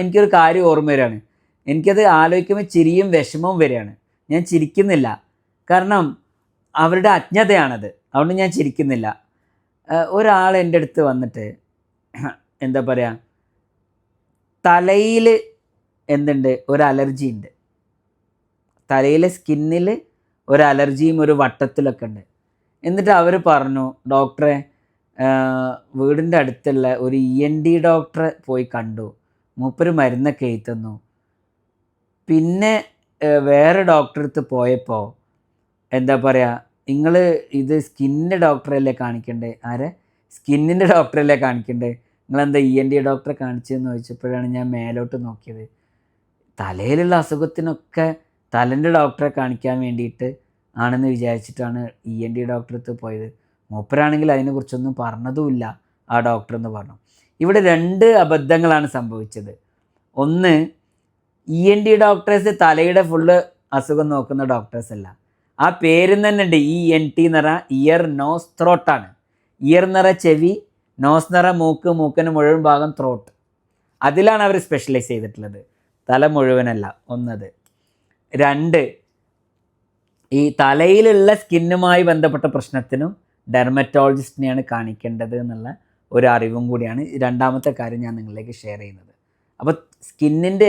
എനിക്കൊരു കാര്യം ഓർമ്മ വരികയാണ്. എനിക്കത് ആലോചിക്കുമ്പോൾ ചിരിയും വിഷമവും വരികയാണ്. ഞാൻ ചിരിക്കുന്നില്ല, കാരണം അവരുടെ അജ്ഞതയാണത്. അതുകൊണ്ട് ഞാൻ ചിരിക്കുന്നില്ല. ഒരാൾ എൻ്റെ അടുത്ത് വന്നിട്ട് എന്താ പറയുക, തലയിൽ എന്തുണ്ട്, ഒരു അലർജി ഉണ്ട്. തലയിലെ സ്കിന്നിൽ ഒരു അലർജിയും ഒരു വട്ടത്തിലൊക്കെ ഉണ്ട്. എന്നിട്ട് അവർ പറഞ്ഞു, ഡോക്ടറെ വീടിൻ്റെ അടുത്തുള്ള ഒരു ENT ഡോക്ടറെ പോയി കണ്ടു, മൂപ്പര് മരുന്നൊക്കെ എഴുതി തന്നു. പിന്നെ വേറെ ഡോക്ടറെ അടുത്ത് പോയപ്പോൾ എന്താ പറയുക, നിങ്ങൾ ഇത് സ്കിന്നിൻ്റെ ഡോക്ടറല്ലേ കാണിക്കണ്ടേ? ആരെ? സ്കിന്നിൻ്റെ ഡോക്ടറല്ലേ കാണിക്കണ്ടേ? നിങ്ങളെന്താ ENT ഡോക്ടറെ കാണിച്ചതെന്ന് ചോദിച്ചപ്പോഴാണ് ഞാൻ മേലോട്ട് നോക്കിയത്. തലയിലുള്ള അസുഖത്തിനൊക്കെ തലേൻ്റെ ഡോക്ടറെ കാണിക്കാൻ വേണ്ടിയിട്ട് ആണെന്ന് വിചാരിച്ചിട്ടാണ് ENT ഡോക്ടറെ അടുത്ത് പോയത്. മൂപ്പരാണെങ്കിൽ അതിനെക്കുറിച്ചൊന്നും പറഞ്ഞതുമില്ല ആ ഡോക്ടർ എന്ന് പറഞ്ഞു. ഇവിടെ 2 അബദ്ധങ്ങളാണ് സംഭവിച്ചത്. ഒന്ന്, ENT ഡോക്ടേഴ്സ് തലയുടെ ഫുള്ള് അസുഖം നോക്കുന്ന ഡോക്ടേഴ്സ് അല്ല. ആ പേരിൽ തന്നെ ഉണ്ട് ENT എന്ന് പറഞ്ഞാൽ ഇയർ നോസ് ത്രോട്ടാണ്. ഇയർ എന്ന് പറഞ്ഞാൽ ചെവി, നോസ് എന്ന് പറഞ്ഞാൽ മൂക്ക്, മൂക്കിന് മുഴുവൻ ഭാഗം ത്രോട്ട്. അതിലാണ് അവർ സ്പെഷ്യലൈസ് ചെയ്തിട്ടുള്ളത്, തല മുഴുവനല്ല. ഒന്നത്. 2, ഈ തലയിലുള്ള സ്കിന്നുമായി ബന്ധപ്പെട്ട പ്രശ്നത്തിനും ഡെർമറ്റോളജിസ്റ്റിനെയാണ് കാണിക്കേണ്ടത് എന്നുള്ള ഒരു അറിവും കൂടിയാണ് രണ്ടാമത്തെ കാര്യം ഞാൻ നിങ്ങളിലേക്ക് ഷെയർ ചെയ്യുന്നത്. അപ്പോൾ സ്കിന്നിൻ്റെ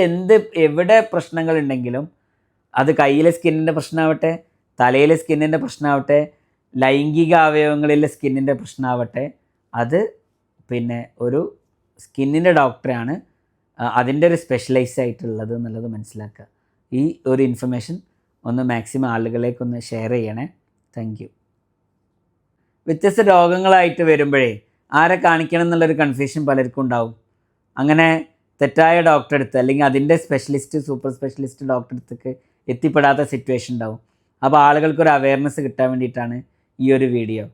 എവിടെ പ്രശ്നങ്ങളുണ്ടെങ്കിലും, അത് കയ്യിലെ സ്കിന്നിൻ്റെ പ്രശ്നമാവട്ടെ, തലയിലെ സ്കിന്നിൻ്റെ പ്രശ്നമാവട്ടെ, ലൈംഗിക അവയവങ്ങളിലെ സ്കിന്നിൻ്റെ പ്രശ്നമാവട്ടെ, അത് പിന്നെ ഒരു സ്കിന്നിൻ്റെ ഡോക്ടറാണ് അതിൻ്റെ ഒരു സ്പെഷ്യലൈസ് ആയിട്ടുള്ളത് എന്നുള്ളത് മനസ്സിലാക്കുക. ഈ ഒരു ഇൻഫർമേഷൻ ഒന്ന് മാക്സിമം ആളുകളിലേക്കൊന്ന് ഷെയർ ചെയ്യണേ. Thank you. വ്യത്യസ്ത രോഗങ്ങളായിട്ട് വരുമ്പോഴേ ആരെ കാണിക്കണം എന്നുള്ളൊരു കൺഫ്യൂഷൻ പലർക്കും ഉണ്ടാവും. അങ്ങനെ തെറ്റായ ഡോക്ടറെ അടുത്ത് അല്ലെങ്കിൽ അതിൻ്റെ സ്പെഷ്യലിസ്റ്റ്, സൂപ്പർ സ്പെഷ്യലിസ്റ്റ് ഡോക്ടറെ അടുത്തേക്ക് എത്തിപ്പെടാത്ത സിറ്റുവേഷൻ ഉണ്ടാവും. അപ്പോൾ ആളുകൾക്കൊരു അവയർനെസ് കിട്ടാൻ വേണ്ടിയിട്ടാണ് ഈ ഒരു വീഡിയോ.